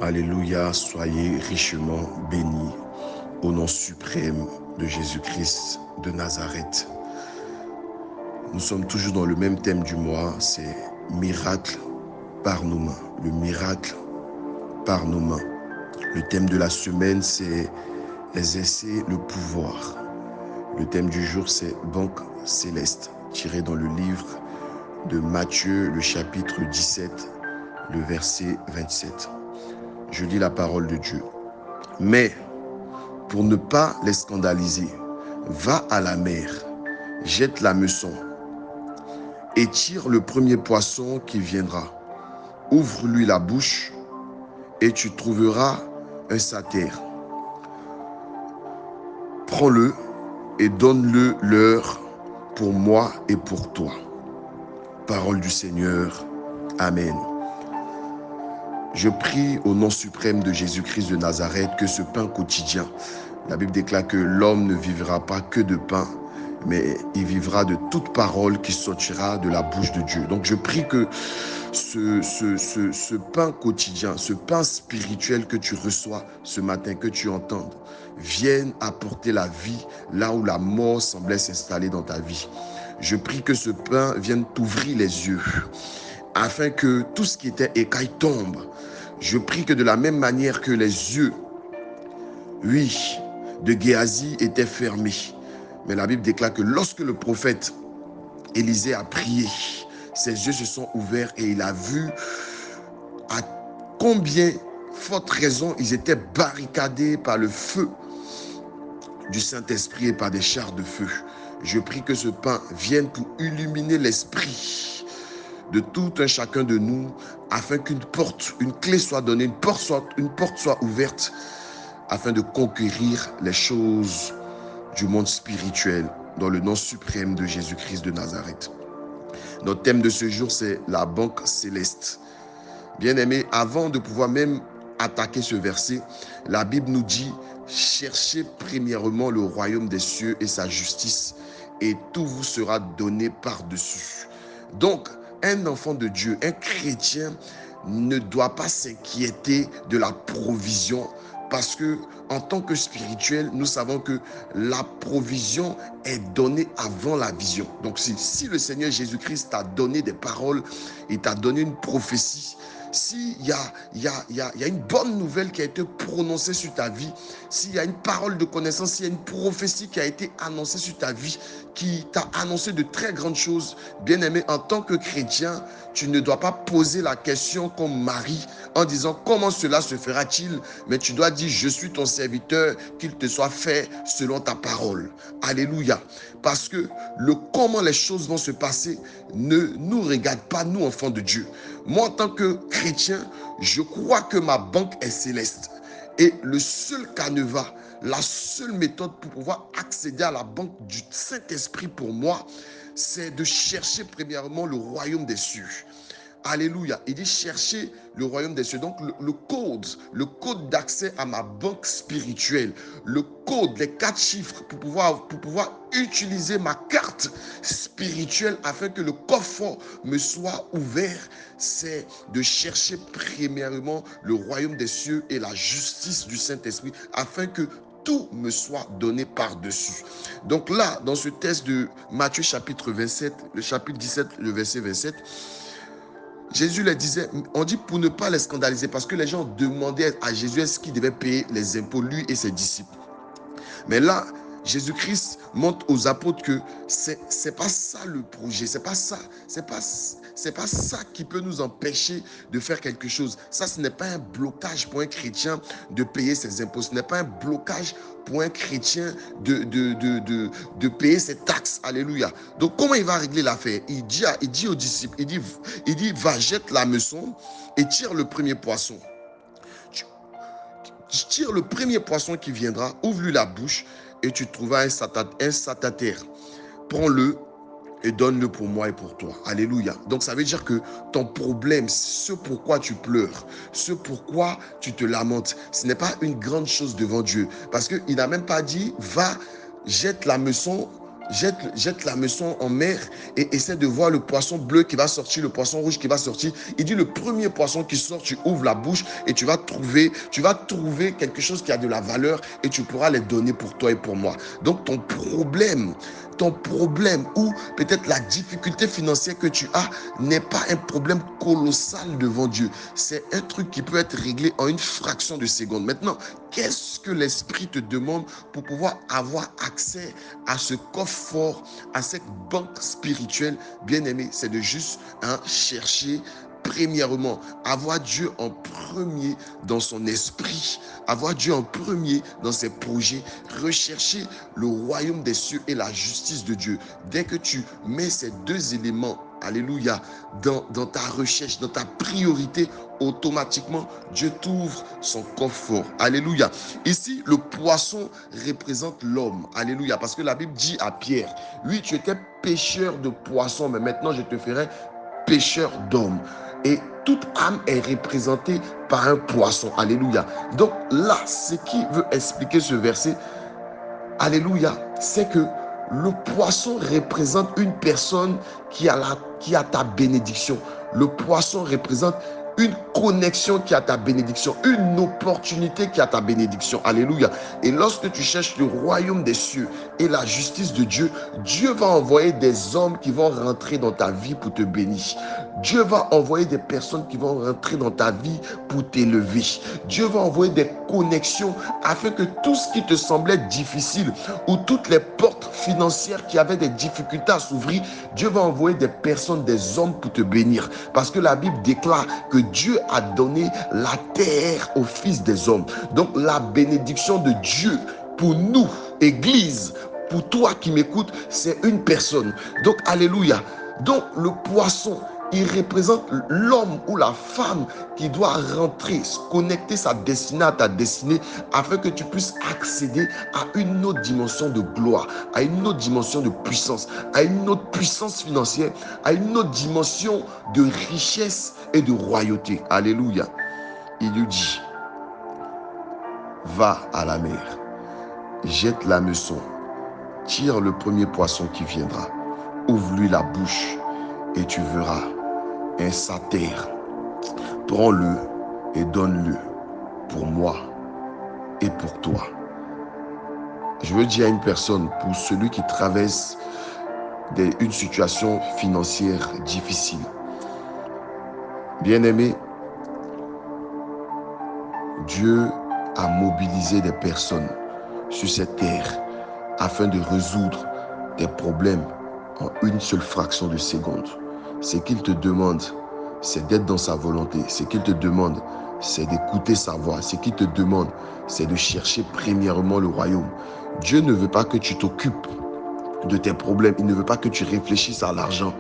Alléluia, soyez richement bénis au nom suprême de Jésus-Christ de Nazareth. Nous sommes toujours dans le même thème du mois, c'est miracle par nos mains. Le miracle par nos mains. Le thème de la semaine, c'est exercer le pouvoir. Le thème du jour, c'est banque céleste, tiré dans le livre de Matthieu, le chapitre 17, le verset 27. Je lis la parole de Dieu. Mais, pour ne pas les scandaliser, va à la mer, jette l'hameçon et tire le premier poisson qui viendra. Ouvre-lui la bouche et tu trouveras un sater. Prends-le et donne-le leur pour moi et pour toi. Parole du Seigneur. Amen. Je prie au nom suprême de Jésus-Christ de Nazareth que ce pain quotidien, la Bible déclare que l'homme ne vivra pas que de pain, mais il vivra de toute parole qui sortira de la bouche de Dieu. Donc je prie que ce pain quotidien, ce pain spirituel que tu reçois ce matin, que tu entendes, vienne apporter la vie là où la mort semblait s'installer dans ta vie. Je prie que ce pain vienne t'ouvrir les yeux, afin que tout ce qui était écaille tombe. Je prie que de la même manière que les yeux, de Géasi étaient fermés, mais la Bible déclare que lorsque le prophète Élisée a prié, ses yeux se sont ouverts et il a vu à combien forte raison ils étaient barricadés par le feu du Saint-Esprit et par des chars de feu. Je prie que ce pain vienne pour illuminer l'esprit de tout un chacun de nous, afin qu'une porte, une clé soit donnée, une porte soit ouverte, afin de conquérir les choses du monde spirituel, dans le nom suprême de Jésus-Christ de Nazareth. Notre thème de ce jour, c'est la banque céleste. Bien-aimés, avant de pouvoir même attaquer ce verset, la Bible nous dit « Cherchez premièrement le royaume des cieux et sa justice, et tout vous sera donné par-dessus. » Donc, un enfant de Dieu, un chrétien, ne doit pas s'inquiéter de la provision, parce que en tant que spirituel, nous savons que la provision est donnée avant la vision. Donc si le Seigneur Jésus-Christ t'a donné des paroles, il t'a donné une prophétie, s'il y a une bonne nouvelle qui a été prononcée sur ta vie, s'il y a une parole de connaissance, s'il y a une prophétie qui a été annoncée sur ta vie, qui t'a annoncé de très grandes choses, bien-aimé, en tant que chrétien, tu ne dois pas poser la question comme Marie en disant comment cela se fera-t-il, mais tu dois dire je suis ton serviteur, qu'il te soit fait selon ta parole. Alléluia. Parce que le comment les choses vont se passer ne nous regarde pas, nous enfants de Dieu. Moi en tant que chrétien, je crois que ma banque est céleste. Et le seul canevas, la seule méthode pour pouvoir accéder à la banque du Saint-Esprit pour moi, c'est de chercher premièrement le royaume des cieux. Alléluia. Il dit chercher le royaume des cieux. Donc le code d'accès à ma banque spirituelle, le code, les 4 chiffres pour pouvoir utiliser ma carte spirituelle afin que le coffre me soit ouvert, c'est de chercher premièrement le royaume des cieux et la justice du Saint-Esprit afin que tout me soit donné par-dessus. Donc là, dans ce texte de Matthieu chapitre 27, le chapitre 17, le verset 27, Jésus leur disait, on dit pour ne pas les scandaliser, parce que les gens demandaient à Jésus est-ce qu'il devait payer les impôts, lui et ses disciples. Mais là, Jésus-Christ montre aux apôtres que c'est pas ça le projet, c'est pas ça qui peut nous empêcher de faire quelque chose. Ça, ce n'est pas un blocage pour un chrétien de payer ses impôts, ce n'est pas un blocage pour un chrétien de payer ses taxes. Alléluia. Donc, comment il va régler l'affaire? Il dit aux disciples, il dit, va, jette l'hameçon et tire le premier poisson. Tire le premier poisson qui viendra, ouvre-lui la bouche et tu trouveras un sater. Prends-le et donne-le pour moi et pour toi. Alléluia. Donc ça veut dire que ton problème, ce pourquoi tu pleures, ce pourquoi tu te lamentes, ce n'est pas une grande chose devant Dieu. Parce qu'il n'a même pas dit, va, jette l'hameçon jette l'hameçon en mer et essaie de voir le poisson bleu qui va sortir, le poisson rouge qui va sortir. Il dit le premier poisson qui sort, tu ouvres la bouche et tu vas trouver quelque chose qui a de la valeur et tu pourras les donner pour toi et pour moi. Donc ton problème ou peut-être la difficulté financière que tu as n'est pas un problème colossal devant Dieu. C'est un truc qui peut être réglé en une fraction de seconde. Maintenant, qu'est-ce que l'Esprit te demande pour pouvoir avoir accès à ce coffre-fort, à cette banque spirituelle? Bien aimé, c'est de juste chercher premièrement, avoir Dieu en premier dans son esprit, avoir Dieu en premier dans ses projets, rechercher le royaume des cieux et la justice de Dieu. Dès que tu mets ces deux éléments, alléluia, dans ta recherche, dans ta priorité, automatiquement, Dieu t'ouvre son coffre-fort. Alléluia. Ici, le poisson représente l'homme. Alléluia. Parce que la Bible dit à Pierre, oui, tu étais pêcheur de poissons, mais maintenant je te ferai pêcheur d'hommes. Et toute âme est représentée par un poisson. Alléluia. Donc là, ce qui veut expliquer ce verset, alléluia, c'est que le poisson représente une personne qui a ta bénédiction. Le poisson représente une connexion qui a ta bénédiction, une opportunité qui a ta bénédiction. Alléluia. Et lorsque tu cherches le royaume des cieux et la justice de Dieu, Dieu va envoyer des hommes qui vont rentrer dans ta vie pour te bénir. Dieu va envoyer des personnes qui vont rentrer dans ta vie pour t'élever. Dieu va envoyer des connexions afin que tout ce qui te semblait difficile ou toutes les portes financières qui avaient des difficultés à s'ouvrir, Dieu va envoyer des personnes, des hommes pour te bénir. Parce que la Bible déclare que Dieu a donné la terre aux fils des hommes. Donc la bénédiction de Dieu pour nous, Église, pour toi qui m'écoutes, c'est une personne. Donc alléluia. Donc le poisson, il représente l'homme ou la femme qui doit rentrer, connecter sa destinée à ta destinée afin que tu puisses accéder à une autre dimension de gloire, à une autre dimension de puissance, à une autre puissance financière, à une autre dimension de richesse et de royauté. Alléluia. Il lui dit, va à la mer, jette l'hameçon, tire le premier poisson qui viendra, ouvre-lui la bouche et tu verras un satère. Prends-le et donne-le pour moi et pour toi. Je veux dire à une personne, pour celui qui traverse une situation financière difficile. Bien-aimé, Dieu a mobilisé des personnes sur cette terre afin de résoudre des problèmes en une seule fraction de seconde. Ce qu'il te demande, c'est d'être dans sa volonté. Ce qu'il te demande, c'est d'écouter sa voix. Ce qu'il te demande, c'est de chercher premièrement le royaume. Dieu ne veut pas que tu t'occupes de tes problèmes. Il ne veut pas que tu réfléchisses à l'argent.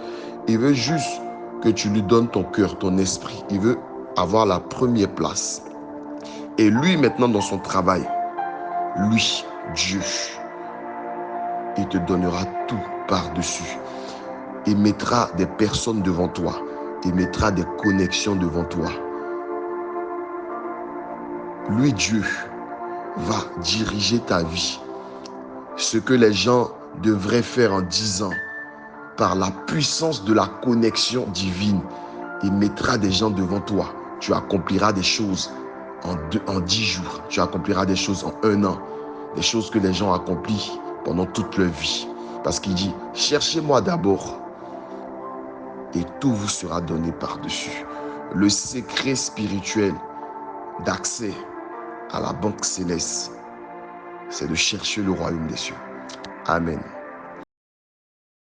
Il veut juste que tu lui donnes ton cœur, ton esprit. Il veut avoir la première place. Et lui, maintenant, dans son travail, lui, Dieu, il te donnera tout par-dessus. Il mettra des personnes devant toi. Il mettra des connexions devant toi. Lui, Dieu, va diriger ta vie. Ce que les gens devraient faire en 10 ans, par la puissance de la connexion divine, il mettra des gens devant toi. Tu accompliras des choses en 10 jours. Tu accompliras des choses en 1 an. Des choses que les gens accomplissent pendant toute leur vie. Parce qu'il dit, cherchez-moi d'abord et tout vous sera donné par-dessus. Le secret spirituel d'accès à la banque céleste, c'est de chercher le royaume des cieux. Amen.